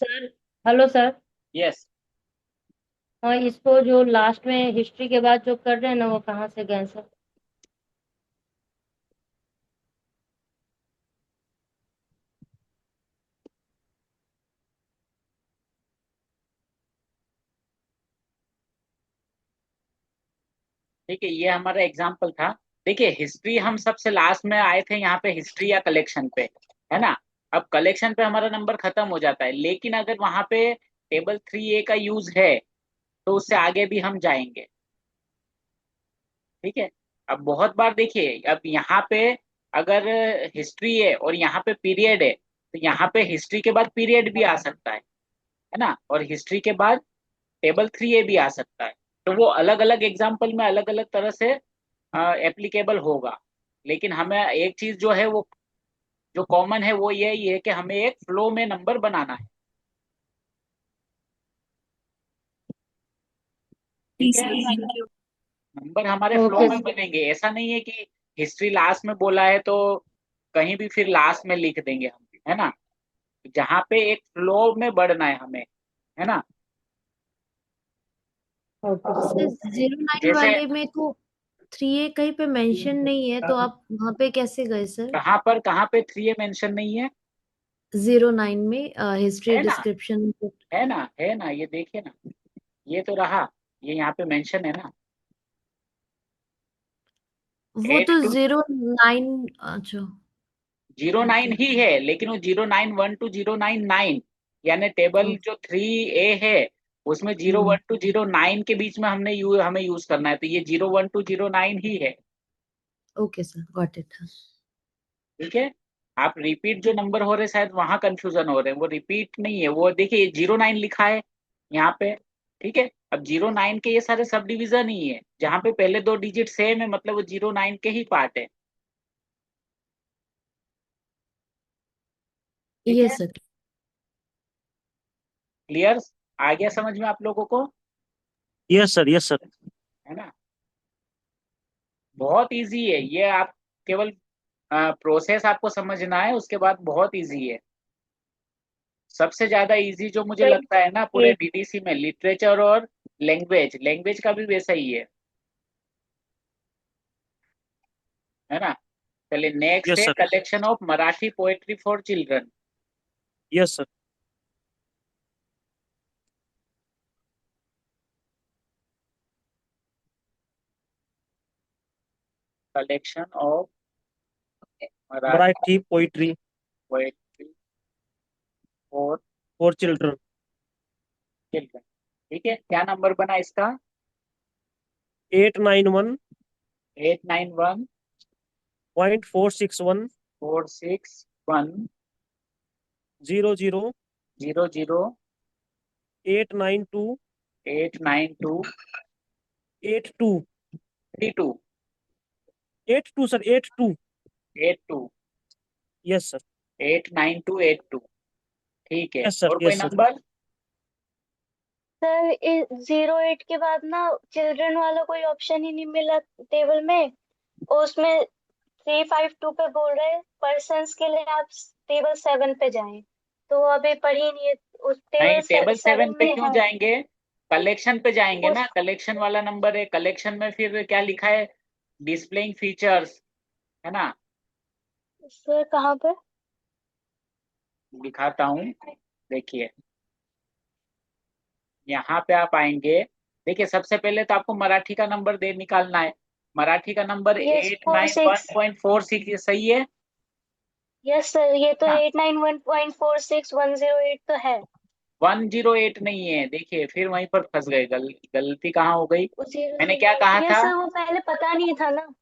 Sir. Hello sir. Yes. हाँ, इसको जो लास्ट में हिस्ट्री के बाद जो कर रहे हैं ना, वो कहाँ से गए सर? ठीक है, ये हमारा एग्जाम्पल था। देखिए, हिस्ट्री हम सबसे लास्ट में आए थे यहाँ पे, हिस्ट्री या कलेक्शन पे, है ना। अब कलेक्शन पे हमारा नंबर खत्म हो जाता है, लेकिन अगर वहां पे टेबल 3A का यूज है तो उससे आगे भी हम जाएंगे। ठीक है। अब बहुत बार देखिए, अब यहाँ पे अगर हिस्ट्री है और यहाँ पे पीरियड है, तो यहाँ पे हिस्ट्री के बाद पीरियड भी आ सकता है ना, और हिस्ट्री के बाद टेबल 3A भी आ सकता है। तो वो अलग अलग एग्जाम्पल में अलग अलग तरह से एप्लीकेबल होगा। लेकिन हमें एक चीज जो है वो जो कॉमन है वो यही है कि हमें एक फ्लो में नंबर बनाना है। जी ठीक है, सर, थैंक यू। नंबर हमारे फ्लो ओके में सर। बनेंगे। ऐसा नहीं है कि हिस्ट्री लास्ट में बोला है तो कहीं भी फिर लास्ट में लिख देंगे हम, है ना। जहाँ पे एक फ्लो में बढ़ना है हमें, है ना। Okay sir sir. 09 जैसे वाले में तो 3A कहीं पे मेंशन नहीं है, तो आप वहां पे कैसे गए सर? कहाँ पे 3A मेंशन नहीं है? 09 में हिस्ट्री है ना, डिस्क्रिप्शन। है ना, ये देखिए ना, ये तो रहा, ये यहाँ पे मेंशन है ना। वो एट तो टू 09। अच्छा। 09 ओके। ही है, लेकिन वो 091209, यानी टेबल जो 3A है उसमें जीरो हम्म। वन टू जीरो नाइन के बीच में हमें यूज करना है, तो ये 01209 ही है। Okay sir, got it. ठीक है। आप रिपीट जो नंबर हो रहे शायद वहां कंफ्यूजन हो रहे हैं, वो रिपीट नहीं है, वो देखिए 09 लिखा है यहाँ पे। ठीक है। अब 09 के ये सारे सब डिवीजन ही है, जहाँ पे पहले दो डिजिट सेम है, मतलब वो 09 के ही पार्ट है। ठीक है। Yes sir. क्लियर? आ गया समझ में आप लोगों को? Yes sir, yes sir. है ना। बहुत इजी है ये, आप केवल प्रोसेस आपको समझना है, उसके बाद बहुत इजी है। सबसे ज्यादा इजी जो मुझे सर लगता है ना पूरे ये डीडीसी में, लिटरेचर और लैंग्वेज, लैंग्वेज का भी वैसा ही है ना। चलिए, नेक्स्ट यस है sir. Collection of Marathi poetry for children. Yes sir. Collection of Marathi Marathi poetry poetry for for children. Children. ठीक है, क्या नंबर बना इसका? 891 891 .461 461 00 00 892 892 82 32 82 सर, 82। 82। Yes sir. 89282। ठीक है, यस सर, और कोई यस सर। नंबर? सर 08 के बाद ना चिल्ड्रन वाला कोई ऑप्शन ही नहीं मिला टेबल में। और उसमें 352 पे बोल रहे हैं पर्सन्स के लिए आप टेबल 7 पे जाएं। तो वो अभी पढ़ी नहीं है। उस नहीं, टेबल टेबल 7 7 पे में क्यों है। जाएंगे? कलेक्शन पे जाएंगे उस ना, कलेक्शन वाला नंबर है। कलेक्शन में फिर क्या लिखा है? डिस्प्लेइंग फीचर्स, है ना। सर कहाँ पर? दिखाता हूँ, देखिए, यहाँ पे आप आएंगे। देखिए, सबसे पहले तो आपको मराठी का नंबर दे निकालना है। मराठी का number yes eight four nine one six point four six सही है यस सर, ये तो ना। 891.46108 तो है। 108 नहीं है, देखिए फिर वहीं पर फंस गए, गलती कहाँ हो गई? वो मैंने क्या कहा 008 यस था? सर, वो पहले पता नहीं था ना।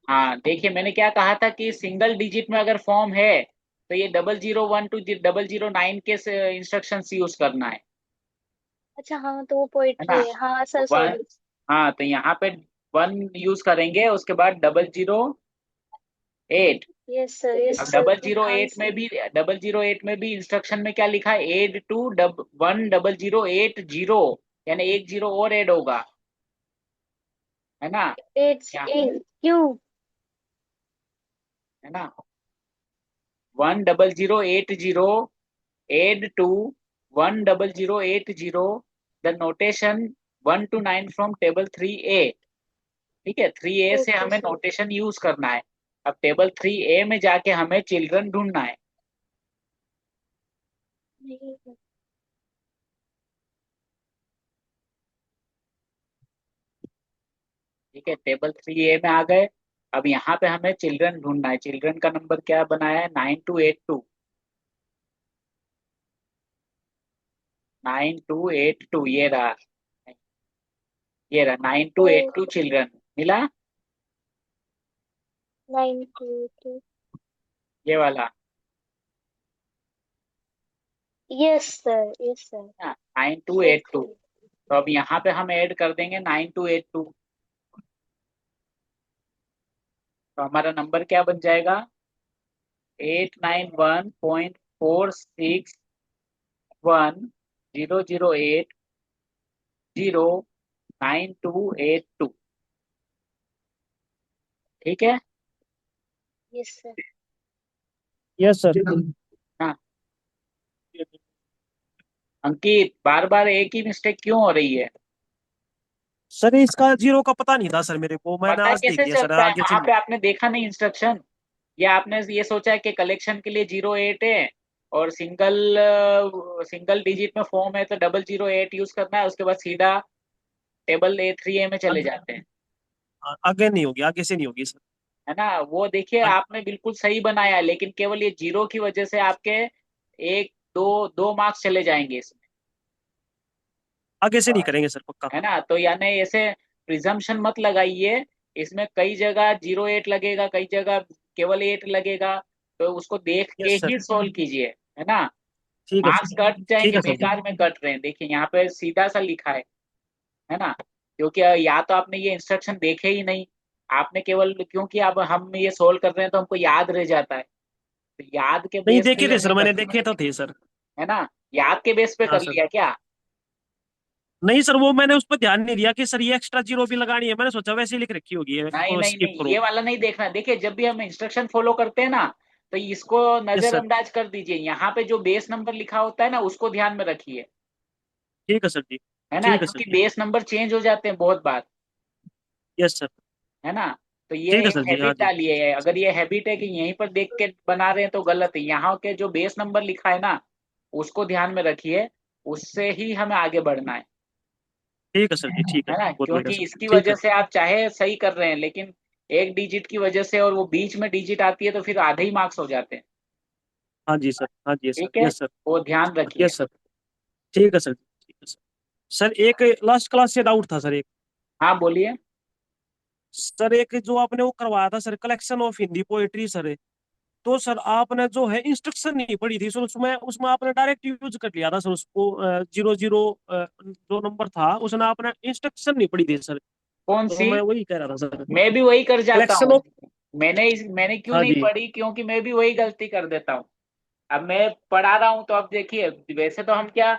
हाँ, देखिए मैंने क्या कहा था कि सिंगल डिजिट में अगर फॉर्म है तो ये 0012 0009 के इंस्ट्रक्शन यूज करना अच्छा हाँ, तो वो है ना। पोइट्री है। हाँ सर, वन, सॉरी। हाँ तो यहाँ पे 1 यूज करेंगे, उसके बाद 008। यस सर, अब यस सर, डबल जीरो ध्यान एट से। में भी 008 में भी इंस्ट्रक्शन में क्या लिखा है? एड टू 10080, यानी एक जीरो और ऐड होगा, है ना। एट क्या? एट क्यों? है ना, 10080 add two 10080 the notation 1 to 9 from table 3A। ठीक है, 3A से ओके हमें सर। नोटेशन यूज करना है। अब टेबल 3A में जाके हमें चिल्ड्रन ढूंढना है। नहीं सर। ठीक है, टेबल 3A में आ गए। अब यहाँ पे हमें चिल्ड्रन ढूंढना है। चिल्ड्रन का नंबर क्या बनाया है? 9282। 9282 ये रहा। ये रहा ओ 9282 चिल्ड्रन। मिला? 922। ये वाला। Yes sir, yes sir. 9282। तो अब यहाँ पे हम ऐड कर देंगे 9282। तो हमारा नंबर क्या बन जाएगा? 891.461.008.09282। ठीक है। Yes sir. Yes sir. हाँ अंकित, बार बार एक ही मिस्टेक क्यों हो रही है? सर इसका जीरो का पता नहीं था सर मेरे को, मैंने पता आज देख कैसे लिया सर, चलता है? आगे से वहां नहीं। पे आपने देखा नहीं इंस्ट्रक्शन? या आपने ये सोचा है कि कलेक्शन के लिए 08 है और सिंगल सिंगल डिजिट में फॉर्म है तो 008 यूज करना है, उसके बाद सीधा टेबल A 3A में चले जाते हैं। आगे नहीं होगी, आगे से नहीं होगी सर। है ना? वो देखिए आपने बिल्कुल सही बनाया है, लेकिन केवल ये जीरो की वजह से आपके एक दो दो मार्क्स चले जाएंगे इसमें। आगे से नहीं करेंगे सर, पक्का। है ना? तो यानी ऐसे प्रिजम्पशन मत लगाइए। इसमें कई जगह 08 लगेगा, कई जगह केवल 8 लगेगा। तो उसको देख के यस सर। ही सॉल्व कीजिए। है ना? ठीक है मार्क्स सर। कट ठीक जाएंगे, है सर जी। बेकार में कट रहे हैं। देखिए यहाँ पे सीधा सा लिखा है ना? क्योंकि या तो आपने ये इंस्ट्रक्शन देखे ही नहीं, आपने केवल, क्योंकि अब हम ये सोल्व कर रहे हैं तो हमको याद रह जाता है, तो याद के नहीं बेस पे देखे ही थे हमने सर, कर मैंने लिया। देखे तो थे सर। है ना? याद के बेस पे हाँ कर सर। लिया क्या? नहीं सर, वो मैंने उस पर ध्यान नहीं दिया कि सर ये एक्स्ट्रा जीरो भी लगानी है, मैंने सोचा वैसे ही लिख रखी होगी है, नहीं नहीं स्किप नहीं, करो। ये वाला नहीं देखना। देखिए जब भी हम इंस्ट्रक्शन फॉलो करते हैं ना, तो इसको यस सर। नजरअंदाज कर दीजिए। यहाँ पे जो बेस नंबर लिखा होता है ना, उसको ध्यान में रखिए। ठीक है सर जी। है ना? ठीक है सर क्योंकि जी। बेस नंबर चेंज हो जाते हैं बहुत बार। Yes sir. है ना? तो ये ठीक है एक सर जी। हाँ हैबिट जी। डालिए है। अगर ये हैबिट है कि यहीं पर देख के बना रहे हैं तो गलत है। यहाँ के जो बेस नंबर लिखा है ना, उसको ध्यान में रखिए। उससे ही हमें आगे बढ़ना है। ठीक है सर जी। ठीक है, है ना? बहुत बढ़िया क्योंकि सर। इसकी ठीक वजह है। से आप चाहे सही कर रहे हैं, लेकिन एक डिजिट की वजह से और वो बीच में डिजिट आती है तो फिर आधे ही मार्क्स हो जाते हैं। हाँ जी सर। हाँ जी सर। ठीक है, यस सर। वो ध्यान रखिए। Yes sir. ठीक है सर। ठीक है सर। सर एक लास्ट क्लास से डाउट था सर, एक। हाँ बोलिए। सर एक जो आपने वो करवाया था sir, collection of Hindi poetry sir, तो सर आपने जो है इंस्ट्रक्शन नहीं पढ़ी थी सर, उसमें उसमें आपने डायरेक्ट यूज कर लिया था सर उसको। 00 जो नंबर था उसने आपने इंस्ट्रक्शन नहीं पढ़ी थी सर। कौन तो सी? मैं वही कह रहा था सर। मैं भी वही कर जाता कलेक्शन हूँ। ऑफ। मैंने क्यों हाँ नहीं जी। पढ़ी? क्योंकि मैं भी वही गलती कर देता हूँ। अब मैं पढ़ा रहा हूँ तो अब देखिए, वैसे तो हम क्या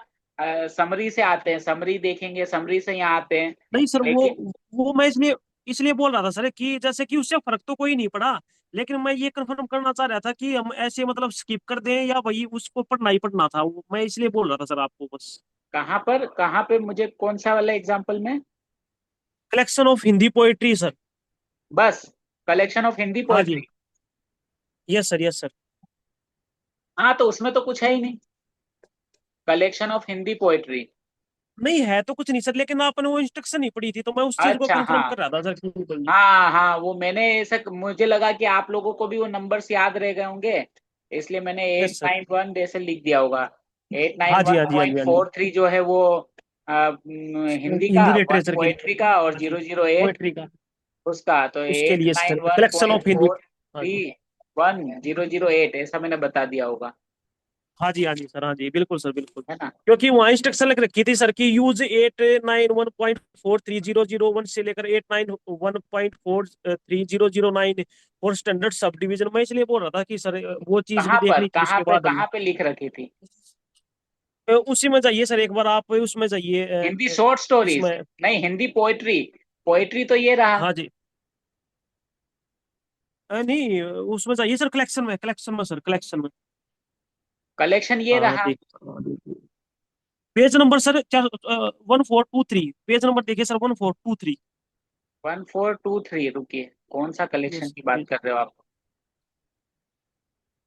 समरी से आते हैं, समरी देखेंगे, समरी से यहाँ आते हैं। नहीं सर, वो लेकिन वो मैं इसलिए इसलिए बोल रहा था सर कि जैसे कि उससे फर्क तो कोई नहीं पड़ा, लेकिन मैं ये कंफर्म करना चाह रहा था कि हम ऐसे मतलब स्किप कर दें या वही उसको पढ़ना ही पढ़ना था, मैं इसलिए बोल रहा था सर आपको बस। कहाँ पर मुझे कौन सा वाला एग्जाम्पल में? Collection of Hindi poetry sir. बस कलेक्शन ऑफ हिंदी हाँ जी। Poetry. Yes sir. Yes sir. हाँ तो उसमें तो कुछ है ही नहीं, कलेक्शन ऑफ हिंदी पोएट्री। नहीं है तो कुछ नहीं सर, लेकिन आपने वो इंस्ट्रक्शन नहीं पढ़ी थी, तो मैं उस चीज को अच्छा कंफर्म हाँ। कर रहा था सर कि भाई। हाँ हाँ, वो मैंने ऐसा, मुझे लगा कि आप लोगों को भी वो नंबर्स याद रह गए होंगे, इसलिए मैंने eight yes sir. Nine one ऐसे लिख दिया होगा। एट नाइन हाँ जी। वन हाँ जी। हाँ जी। पॉइंट हाँ जी। फोर थ्री जो है वो हिंदी का, हिंदी वन लिटरेचर के लिए। पोएट्री का, और हाँ जी। 008 पोएट्री का। उसका। तो उसके एट लिए nine sir one collection point of Hindi. Four हाँ थ्री जी। 1008 ऐसा मैंने बता दिया होगा। हाँ जी। हाँ जी सर। हाँ जी, बिल्कुल सर, बिल्कुल। है ना? क्योंकि वहाँ इंस्ट्रक्शन लिख रखी थी सर की यूज 891.43001 से लेकर 891.43009 फॉर स्टैंडर्ड सब डिवीजन। मैं इसलिए बोल रहा था कि सर वो चीज भी देखनी थी उसके बाद हम। कहाँ पे लिख रखी थी? उसी में जाइए सर, एक बार आप उसमें जाइए। Hindi short stories? इसमें। नहीं, हिंदी पोएट्री। पोएट्री तो ये रहा। हाँ जी। नहीं, उसमें जाइए सर, कलेक्शन में, कलेक्शन में सर, कलेक्शन में। कलेक्शन ये हाँ रहा। देख। हाँ, देखिए। Page number sir 1423, page number देखिए सर 1423। 1423, रुकिए, कौन सा कलेक्शन यस, की बात कर रहे हो आप?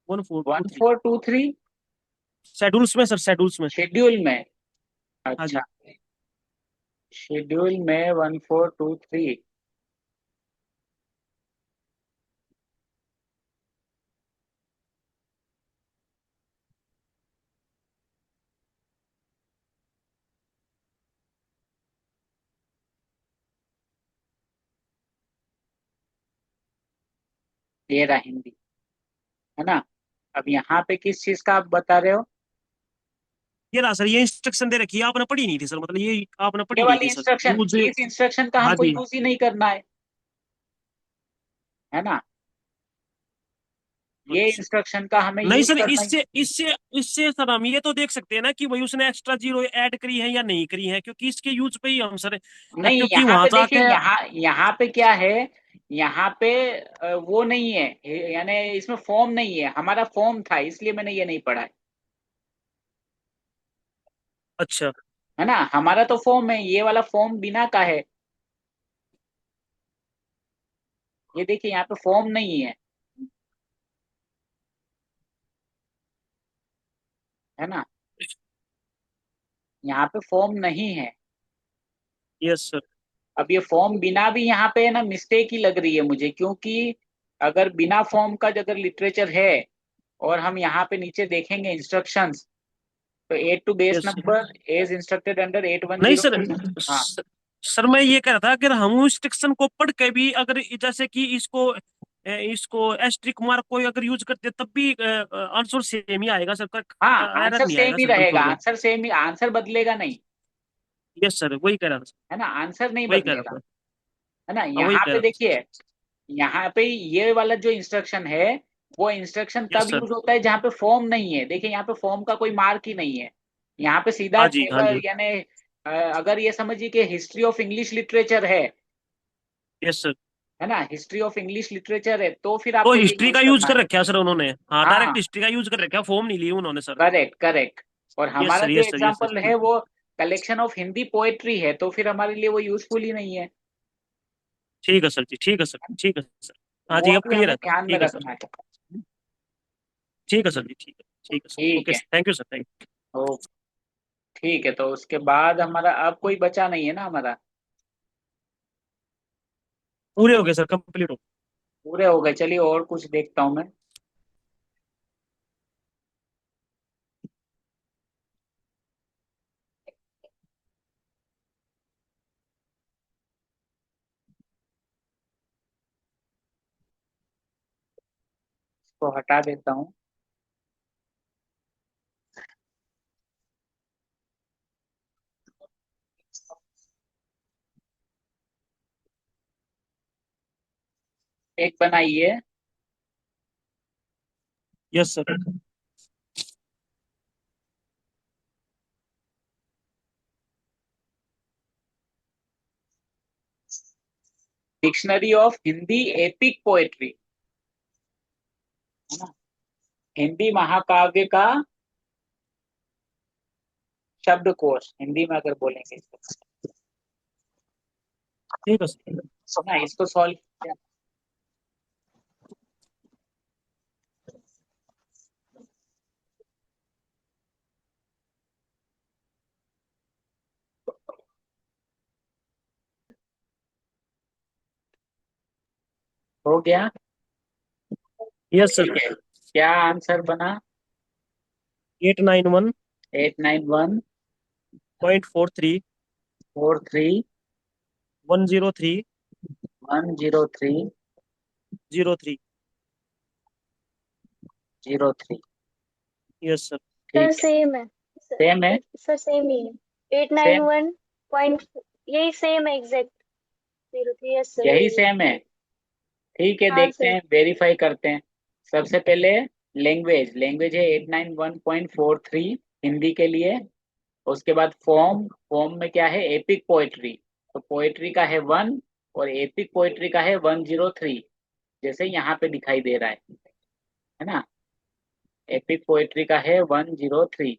1423 1423 शेड्यूल्स में सर, शेड्यूल्स में। शेड्यूल में? हाँ अच्छा, जी। शेड्यूल में 1423। ये रहा हिंदी, है ना? अब यहाँ पे किस चीज का आप बता रहे हो? ये रहा सर, ये इंस्ट्रक्शन दे रखी है, आपने पढ़ी नहीं थी सर, मतलब ये आपने ये पढ़ी नहीं वाली थी सर, इंस्ट्रक्शन, यूज। इस इंस्ट्रक्शन का हाँ हमको जी। यूज ही नहीं करना है ना? ये अच्छा। इंस्ट्रक्शन का हमें नहीं यूज सर, करना ही इससे इससे इससे सर हम ये तो देख सकते हैं ना कि भाई उसने एक्स्ट्रा जीरो ऐड करी है या नहीं करी है, क्योंकि इसके यूज पे ही हम सर, नहीं। क्योंकि यहाँ वहां पे देखिए, जाके। यहाँ यहाँ पे क्या है, यहाँ पे वो नहीं है, यानी इसमें फॉर्म नहीं है। हमारा फॉर्म था, इसलिए मैंने ये नहीं पढ़ा अच्छा। है ना? हमारा तो फॉर्म है, ये वाला फॉर्म बिना का ये देखिए, यहाँ पे फॉर्म नहीं है ना? यहाँ पे फॉर्म नहीं है। Yes sir. अब ये फॉर्म बिना भी यहाँ पे है ना, मिस्टेक ही लग रही है मुझे, क्योंकि अगर बिना फॉर्म का अगर लिटरेचर है और हम यहाँ पे नीचे देखेंगे इंस्ट्रक्शंस, तो add two base yes sir. Number as instructed under नहीं सर, 810। हाँ, सर मैं ये कह रहा था, अगर हम इंस्ट्रक्शन को पढ़ के भी अगर जैसे कि इसको एस्ट्रिक मार्क को अगर यूज करते तब भी आंसर सेम ही आएगा सर, हाँ, एरर आंसर नहीं सेम आएगा ही सर रहेगा, बिल्कुल भी। आंसर सेम ही, आंसर बदलेगा नहीं, यस सर, वही कह रहा था। है ना? आंसर नहीं वही कह रहा बदलेगा, था। है ना? हाँ, वही यहाँ कह पे रहा था। देखिए, यहाँ पे ये वाला जो इंस्ट्रक्शन है, वो इंस्ट्रक्शन यस तब सर। यूज होता है जहाँ पे फॉर्म नहीं है। देखिए, यहाँ पे फॉर्म का कोई मार्क ही नहीं है। यहाँ पे सीधा हाँ जी, हाँ टेबल, जी। यानी अगर ये समझिए कि history of English literature yes sir. है ना, हिस्ट्री ऑफ इंग्लिश लिटरेचर है, तो फिर तो आपको ये हिस्ट्री यूज का यूज करना है। कर रखा है सर उन्होंने, हाँ हाँ, डायरेक्ट हिस्ट्री का यूज कर रखा है, फॉर्म नहीं लिए उन्होंने सर। Correct correct. और यस हमारा सर, जो yes sir, yes sir, example है ठीक। वो कलेक्शन ऑफ हिंदी पोएट्री है, तो फिर हमारे लिए वो यूजफुल ही नहीं है। ठीक है सर जी, ठीक है सर, ठीक है सर। हाँ वो जी, अब भी क्लियर हमें है सर, ध्यान में ठीक है सर। रखना है। ठीक है सर जी, ठीक है। ठीक है सर, ठीक ओके है। Sir, thank you sir, thank you. Oh, ठीक है, तो उसके बाद हमारा अब कोई बचा नहीं है ना हमारा? पूरे हो गए सर, कंप्लीट हो पूरे हो गए। चलिए और कुछ देखता हूँ मैं। इसको हटा देता हूँ। एक बनाइए, गए। Yes sir. Dictionary of Hindi epic poetry, है ना? हिंदी महाकाव्य का शब्दकोश, हिंदी में अगर बोलेंगे इसको, ठीक है सर। ना, इसको सॉल्व किया। हो गया। Yes sir. ठीक है, क्या आंसर बना? 891 891 पॉइंट 43 43 103 103 03। 03। Yes sir. सर ठीक है, सेम है। सेम है। सर सेम ही है, eight nine same, one point, यही सेम है एग्जैक्ट। 03, यस सर, यही यही है। सेम है। ठीक है, हाँ देखते सर। हैं, वेरीफाई करते हैं। सबसे पहले लैंग्वेज, लैंग्वेज है 891.43 हिंदी के लिए। उसके बाद फॉर्म, फॉर्म में क्या है? एपिक पोएट्री, तो पोएट्री का है 1 और एपिक पोएट्री का है 103, जैसे यहाँ पे दिखाई दे रहा है ना? एपिक पोएट्री का है 103।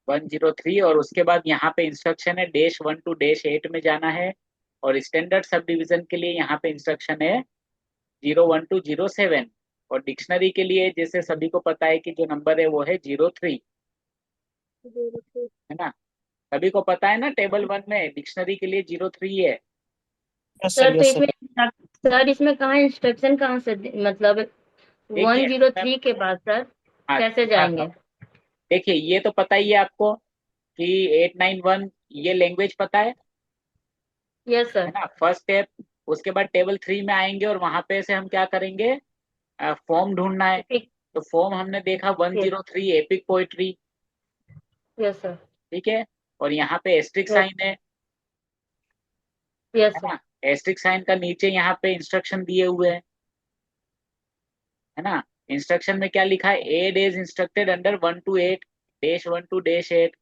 103 और उसके बाद यहाँ पे इंस्ट्रक्शन है -1 to -8 में जाना है। और स्टैंडर्ड सब डिवीजन के लिए यहाँ पे इंस्ट्रक्शन है 01 to 07। और डिक्शनरी के लिए जैसे सभी को पता है कि जो नंबर है वो है 03, 03। है ना। सभी को पता है ना, टेबल 1 में डिक्शनरी के लिए 03 है। यस सर, सर तो यस सर। इसमें कहाँ इंस्ट्रक्शन कहाँ से मतलब देखिए मैं 103 के बाद सर हाँ कैसे बताता जाएंगे? हूँ। देखिए ये तो पता ही है आपको कि 891 ये लैंग्वेज पता यस है सर। ना, फर्स्ट स्टेप। उसके बाद टेबल 3 में आएंगे और वहां पे से हम क्या करेंगे, फॉर्म ढूंढना है। ठीक। तो फॉर्म हमने देखा 103 एपिक पोइट्री, यस सर। ठीक है। और यहाँ पे एस्ट्रिक यस। साइन यस है सर। ना। एस्ट्रिक साइन का नीचे यहाँ पे इंस्ट्रक्शन दिए हुए हैं, है ना। इंस्ट्रक्शन में क्या लिखा है, add is instructed under 1 to 8 -1 to -8।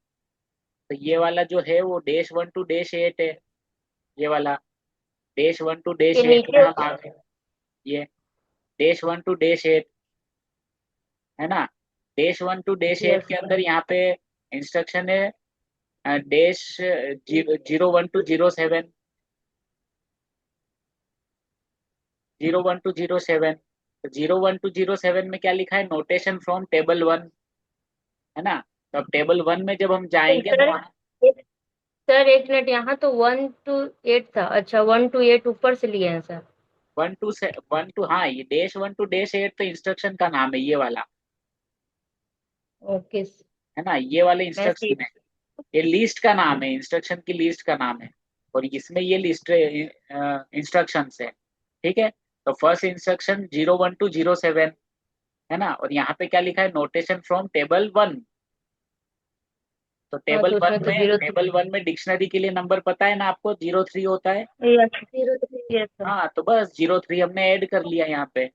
तो ये वाला जो है वो -1 to -8 है, ये वाला -1 to ये -8 में नीचे। हम आ गए। ये -1 to -8 है ना। -1 to -8 यस। के अंदर यहाँ पे इंस्ट्रक्शन है -01 to 07, 01 to 07। तो 01 to 07 में क्या लिखा है, नोटेशन फ्रॉम टेबल 1, है ना। तो अब टेबल 1 में जब हम जाएंगे तो सर वहाँ सर एक मिनट, यहाँ तो 1 to 8 था। अच्छा, 1 to 8 ऊपर से लिए हैं सर। 1 to हाँ, ये -1 to -8 तो इंस्ट्रक्शन का नाम है ये वाला, ओके। है ना। ये वाले मैं इंस्ट्रक्शन सीख। है, ये लिस्ट का नाम है, इंस्ट्रक्शन की लिस्ट का नाम है। और इसमें ये लिस्ट इंस्ट्रक्शन है, ठीक है। तो फर्स्ट इंस्ट्रक्शन 01 to 07, है ना। और यहाँ पे क्या लिखा है, नोटेशन फ्रॉम टेबल 1। तो हाँ टेबल तो वन उसमें तो में 03। टेबल 1 में डिक्शनरी के लिए नंबर पता है ना आपको, 03 होता है। यस। 03। Yes sir. हाँ तो बस 03 हमने ऐड कर लिया यहाँ पे,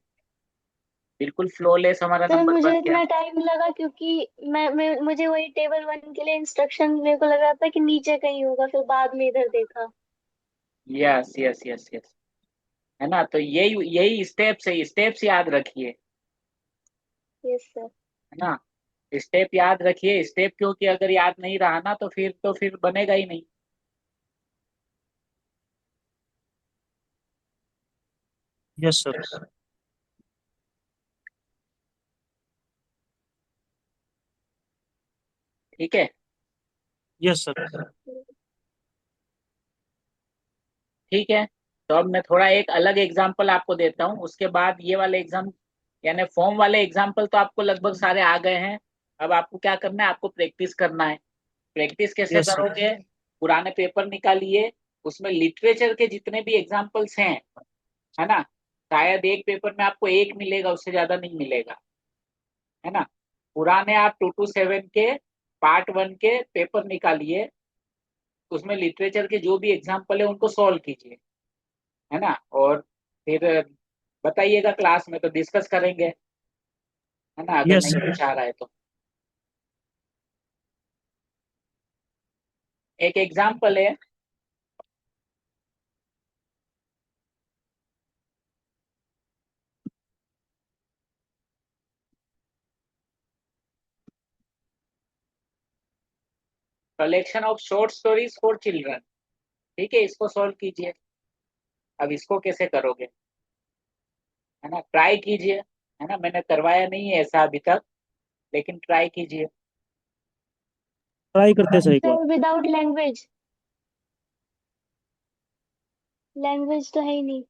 बिल्कुल फ्लॉलेस हमारा सर नंबर मुझे बन गया। इतना टाइम लगा क्योंकि मुझे वही टेबल 1 के लिए इंस्ट्रक्शन मेरे को लग रहा था कि नीचे कहीं होगा, फिर बाद में इधर देखा। यस यस यस यस, है ना। तो यही यही स्टेप्स है, स्टेप्स याद रखिए, यस सर। है ना। स्टेप याद रखिए, स्टेप क्योंकि अगर याद नहीं रहा ना तो फिर बनेगा ही नहीं। Yes sir. ठीक है। Yes sir. ठीक है। तो अब मैं थोड़ा एक अलग एग्जांपल आपको देता हूँ, उसके बाद ये वाले एग्जाम यानी फॉर्म वाले एग्जांपल तो आपको लगभग सारे आ गए हैं। अब आपको क्या करना है, आपको प्रैक्टिस करना है। प्रैक्टिस कैसे यस सर। करोगे, पुराने पेपर निकालिए, उसमें लिटरेचर के जितने भी एग्जाम्पल्स हैं, है ना। शायद एक पेपर में आपको एक मिलेगा, उससे ज्यादा नहीं मिलेगा, है ना। पुराने आप 2 to 7 के पार्ट 1 के पेपर निकालिए, उसमें लिटरेचर के जो भी एग्जाम्पल है उनको सॉल्व कीजिए, है ना। और फिर बताइएगा, क्लास में तो डिस्कस करेंगे, है ना, अगर यस नहीं सर। कुछ आ रहा है तो। एक एग्जाम्पल है, collection of short stories for children, ठीक है। इसको सॉल्व कीजिए। अब इसको कैसे करोगे, है ना, ट्राई कीजिए, है ना। मैंने करवाया नहीं है ऐसा अभी तक, लेकिन ट्राई कीजिए। ट्राई करते हैं सर एक बार। सर विदाउट लैंग्वेज, लैंग्वेज तो है ही नहीं।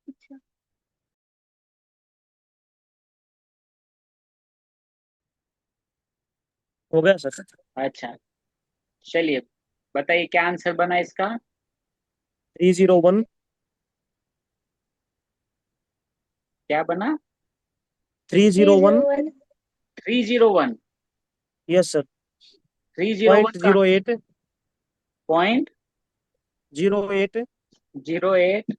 अच्छा। हो गया सर। अच्छा, चलिए बताइए क्या आंसर बना इसका। 301। क्या बना, 301। 301। 301। Yes sir. 301 पॉइंट का 08। पॉइंट 08। 08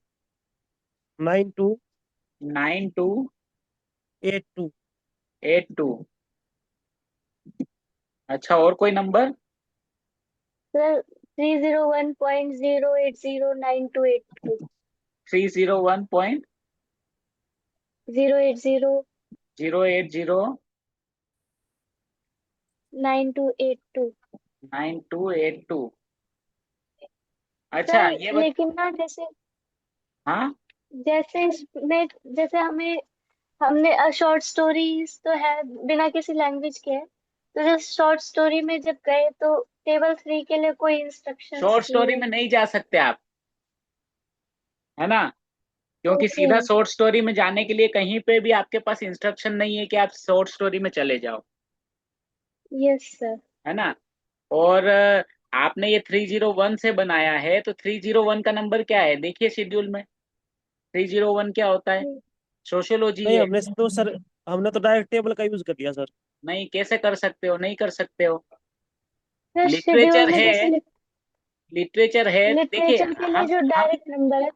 92 92 82। 82। अच्छा, और कोई नंबर। सर 301.0809283। 301.080 080 9282। 9282। अच्छा सर ये लेकिन ना जैसे हाँ जैसे इसमें जैसे हमने शॉर्ट स्टोरीज तो है बिना किसी लैंग्वेज के है, तो जैसे शॉर्ट स्टोरी में जब गए तो टेबल 3 के लिए कोई इंस्ट्रक्शंस शॉर्ट दी स्टोरी है? में नहीं जा सकते आप, है ना, क्योंकि ओके। सीधा शॉर्ट स्टोरी में जाने के लिए कहीं पे भी आपके पास इंस्ट्रक्शन नहीं है कि आप शॉर्ट स्टोरी में चले जाओ, यस सर। है ना। और आपने ये 301 से बनाया है, तो 301 का नंबर क्या है देखिए शेड्यूल में। 301 क्या होता है? सोशियोलॉजी नहीं, है। हमने तो डायरेक्ट टेबल का यूज कर लिया सर। नहीं, कैसे कर सकते हो, नहीं कर सकते हो। सर शेड्यूल लिटरेचर में है, जैसे लिटरेचर है, देखिए लिटरेचर के लिए हम जो हम डायरेक्ट नंबर है।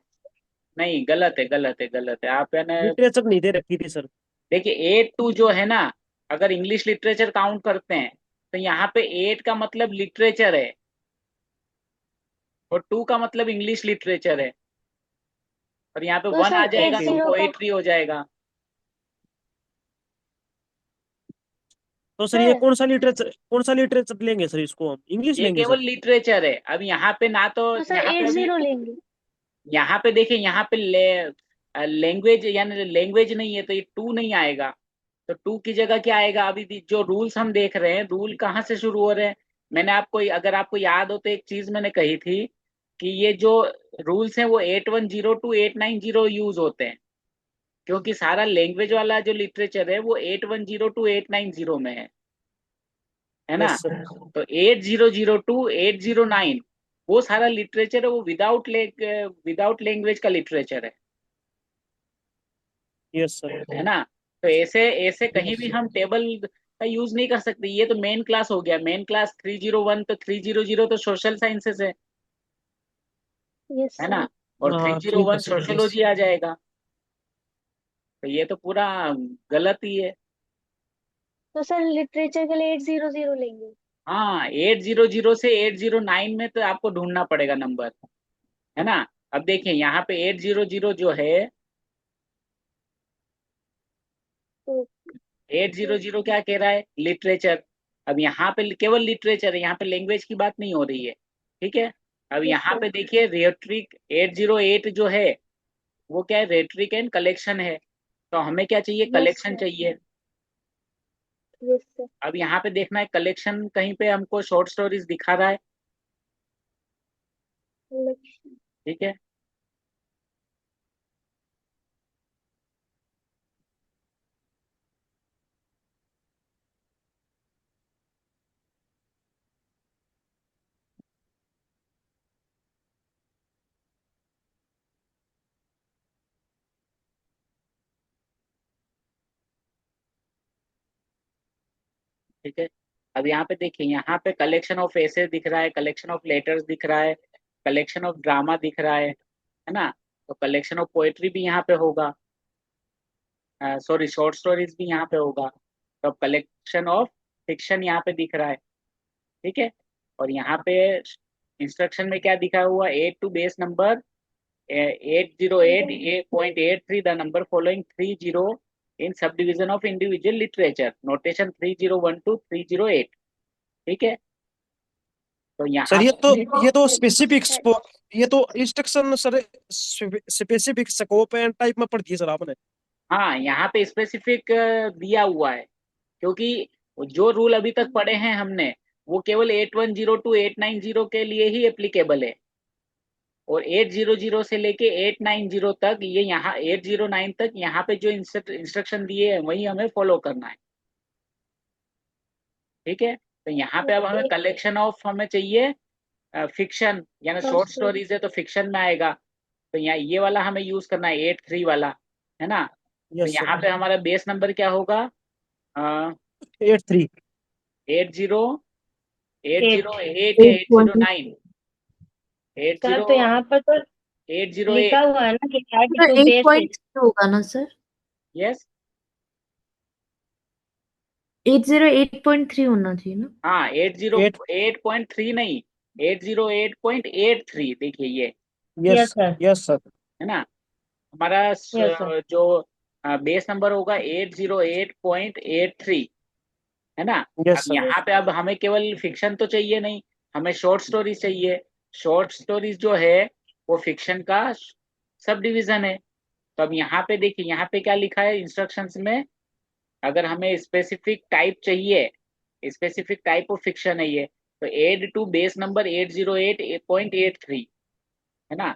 नहीं, गलत है, गलत है, गलत है, आप है ना। लिटरेचर नहीं दे रखी थी सर। देखिए 82 जो है ना, अगर इंग्लिश लिटरेचर काउंट करते हैं तो यहाँ पे 8 का मतलब लिटरेचर है और 2 का मतलब इंग्लिश लिटरेचर है, और यहाँ पे तो 1 आ सर एट जाएगा तो ओके, जीरो का पोएट्री हो जाएगा। तो सर ये सर कौन सा लिटरेचर लेंगे सर, इसको हम इंग्लिश ये लेंगे केवल सर? लिटरेचर है। अब यहाँ पे ना तो तो सर यहाँ पे एट अभी जीरो लेंगे। यहाँ पे देखिए, यहाँ पे लैंग्वेज यानी लैंग्वेज नहीं है तो ये 2 नहीं आएगा। तो 2 की जगह क्या आएगा? अभी जो रूल्स हम देख रहे हैं, रूल कहाँ से शुरू हो रहे हैं? मैंने आपको, अगर आपको याद हो तो एक चीज मैंने कही थी कि ये जो रूल्स हैं वो 8102 890 यूज होते हैं, क्योंकि सारा लैंग्वेज वाला जो लिटरेचर है वो 8102 890 में है ना। Yes sir. तो 8002 809 वो सारा लिटरेचर है, वो विदाउट लैंग्वेज का लिटरेचर यस सर। है ना। तो ऐसे ऐसे कहीं भी हम टेबल का यूज नहीं कर सकते। ये तो मेन क्लास हो गया, मेन क्लास 301, तो 300 तो सोशल साइंसेस यस है सर। ना, और थ्री हाँ जीरो ठीक है वन सर, यस। सोशोलॉजी आ जाएगा। तो ये तो पूरा गलत ही है। तो सर लिटरेचर के लिए 800 लेंगे। हाँ, 800 से 809 में तो आपको ढूंढना पड़ेगा नंबर, है ना। अब देखिए यहाँ पे 800 जो है, तो 800 क्या कह रहा है? लिटरेचर। अब यहाँ पे केवल लिटरेचर है, यहाँ पे लैंग्वेज की बात नहीं हो रही है, ठीक है। अब यस यहाँ सर। पे देखिए रेट्रिक 808 जो है वो क्या है? रेट्रिक एंड कलेक्शन है। तो हमें क्या चाहिए? Yes collection sir. चाहिए। Yes sir. अब यहाँ पे देखना है कलेक्शन, कहीं पे हमको शॉर्ट स्टोरीज दिखा रहा है, ठीक है। ठीक है। अब यहाँ पे देखिए, यहाँ पे कलेक्शन ऑफ एसे दिख रहा है, कलेक्शन ऑफ लेटर्स दिख रहा है, कलेक्शन ऑफ ड्रामा दिख रहा है ना। तो कलेक्शन ऑफ पोएट्री भी यहाँ पे होगा, सॉरी शॉर्ट स्टोरीज भी यहाँ पे होगा। तो अब कलेक्शन ऑफ फिक्शन यहाँ पे दिख रहा है, ठीक है। और यहाँ पे इंस्ट्रक्शन में क्या दिखा हुआ? 8 to base number 808.83 the number following 30 in sub division of individual literature notation 3012 308, ठीक है। तो सर यहाँ ये तो पे ये तो स्पेसिफिक ये तो instruction sir, specific scope and type में पढ़ती है सर आपने। हाँ, यहाँ पे स्पेसिफिक दिया हुआ है, क्योंकि जो रूल अभी तक पढ़े हैं हमने वो केवल 8102 890 के लिए ही एप्लीकेबल है, और 800 से लेके 890 तक, ये यहाँ 809 तक यहाँ पे जो इंस्ट्रक्शन दिए हैं वही हमें फॉलो करना है, ठीक है। तो यहाँ पे अब हमें एक कलेक्शन ऑफ हमें चाहिए फिक्शन, यानी शॉर्ट शॉर्ट स्टोरी। स्टोरीज है तो फिक्शन में आएगा। तो यहाँ ये वाला हमें यूज करना है 83 वाला, है ना। तो यस यहाँ सर। पे हमारा बेस नंबर क्या होगा? 83। 80 eight eight. Zero eight eight eight zero point nine eight sir zero तो यहाँ पर तो एट जीरो लिखा एट हुआ है ना कि add to eight base. Point होगा ना सर? यस। 808.3 होना चाहिए ना? हाँ, 8। 808.3 नहीं, 808.83 देखिए ये, yes. Yes sir. Yes sir. है ना। हमारा यस सर। जो बेस नंबर होगा 808.83, है ना। यस अब सर। यहाँ पे अब हमें केवल फिक्शन तो चाहिए नहीं, हमें शॉर्ट स्टोरीज चाहिए। शॉर्ट स्टोरीज जो है वो फिक्शन का सब डिवीजन है। तो अब यहाँ पे देखिए, यहाँ पे क्या लिखा है इंस्ट्रक्शंस में, अगर हमें स्पेसिफिक टाइप चाहिए, स्पेसिफिक टाइप ऑफ फिक्शन है ये, तो एड टू बेस नंबर 808.83, है ना।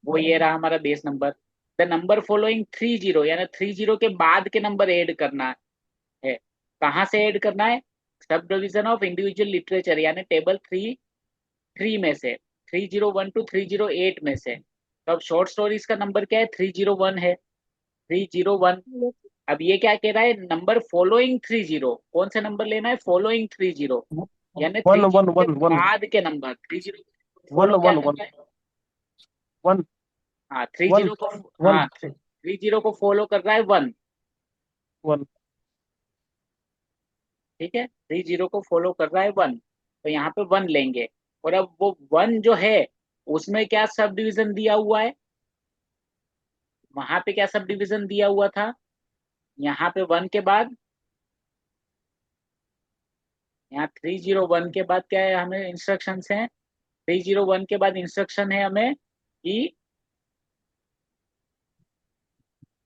वो ये रहा हमारा base number. The number following 30, यानी 30 के बाद के नंबर ऐड करना है। कहाँ से ऐड करना है? Sub division of individual literature, यानी टेबल 3 में से, 301 to 308 में से। तो अब शॉर्ट स्टोरीज का नंबर क्या है? 301 है, 301। अब ये क्या कह रहा है? नंबर फॉलोइंग 30, कौन से नंबर लेना है? फॉलोइंग 30, यानी वन 30 वन के वन वन बाद के नंबर। 30 वन फॉलो क्या वन वन करना है? वन हाँ, वन 30 को, वन हाँ 30 को फॉलो कर रहा है 1। वन। ठीक है, 30 को फॉलो कर रहा है 1, तो यहाँ पे 1 लेंगे। और अब वो 1 जो है उसमें क्या सब डिवीजन दिया हुआ है? वहां पे क्या सब डिवीजन दिया हुआ था? यहाँ पे 1 के बाद, यहाँ 301 के बाद क्या है? हमें इंस्ट्रक्शंस हैं, 301 के बाद इंस्ट्रक्शन है हमें कि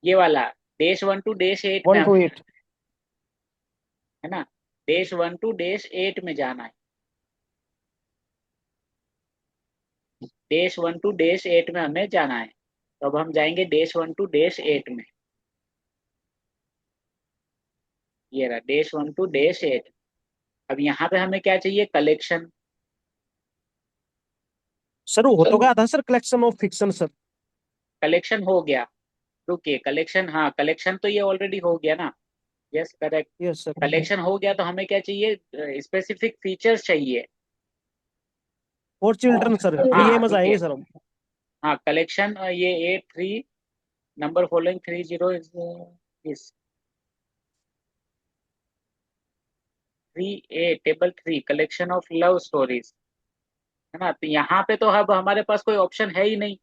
ये वाला -1 to -8 में 1 to 8। है ना, -1 to -8 में जाना है। -1 to -8 में हमें जाना है। तो अब हम जाएंगे -1 to -8 में। ये रहा -1 to -8। अब यहाँ पे हमें क्या चाहिए? कलेक्शन। सर वो तो गया था sir, collection of fiction sir. Collection हो गया, रुकिए, कलेक्शन, हाँ कलेक्शन तो ये ऑलरेडी हो गया ना। Yes correct, yes sir. Collection हो गया। तो हमें क्या चाहिए? स्पेसिफिक फीचर्स चाहिए। और चिल्ड्रन सर, थ्री ए हाँ में रुकिए, जाएंगे सर हम। हाँ कलेक्शन, ये 83 नंबर फॉलोइंग 30 इस 3A table 3 collection of love stories, है ना। तो यहाँ पे तो अब हमारे पास कोई ऑप्शन है ही नहीं।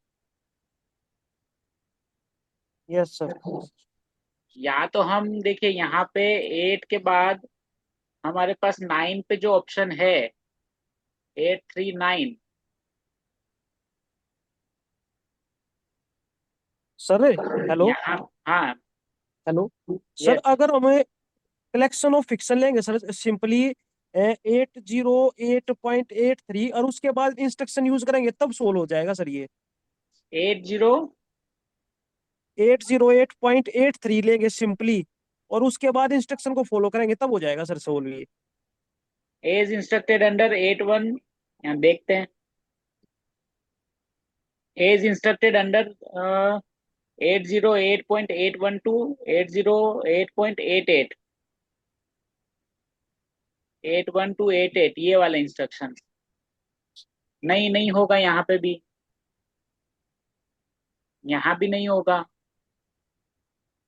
Yes sir. या तो हम देखिए, यहाँ पे 8 के बाद हमारे पास 9 पे जो ऑप्शन है, 839। Sir hello. यहाँ, हाँ हेलो सर, यस, अगर हमें कलेक्शन ऑफ फिक्शन लेंगे सर सिंपली 808.83 और उसके बाद इंस्ट्रक्शन यूज करेंगे तब सोल्व हो जाएगा सर ये। 80 808.83 लेंगे सिंपली और उसके बाद इंस्ट्रक्शन को फॉलो करेंगे तब हो जाएगा सर सोल्व ये। एज इंस्ट्रक्टेड अंडर 81, यहाँ देखते हैं। एज इंस्ट्रक्टेड अंडर 808.812, 808.88, 81288, ये वाला इंस्ट्रक्शन नहीं, नहीं होगा यहाँ पे भी, यहाँ भी नहीं होगा।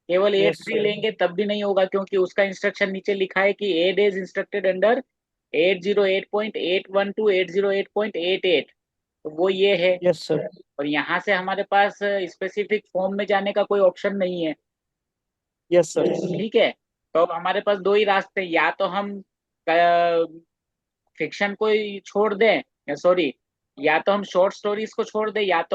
केवल एट यस थ्री सर। लेंगे तब भी नहीं होगा, क्योंकि उसका इंस्ट्रक्शन नीचे लिखा है कि एड इज इंस्ट्रक्टेड अंडर 808.812, 808.88, तो वो ये है। Yes sir. और यहाँ से हमारे पास स्पेसिफिक फॉर्म में जाने का कोई ऑप्शन नहीं है। Yes sir. ठीक है, तो अब हमारे पास दो ही रास्ते हैं, या तो हम फिक्शन को ही छोड़ दें, या सॉरी, या तो हम शॉर्ट स्टोरीज को छोड़ दें, या तो